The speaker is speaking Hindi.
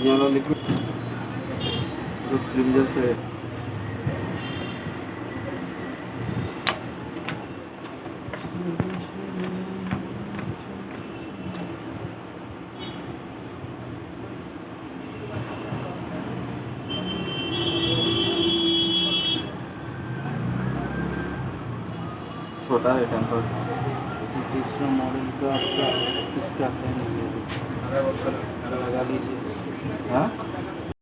ये वाला लिक्विड जो क्लींजर से छोटा है टेम्पर। दूसरा मॉडल का आपका इसका है नहीं, लगा लीजिए। हाँ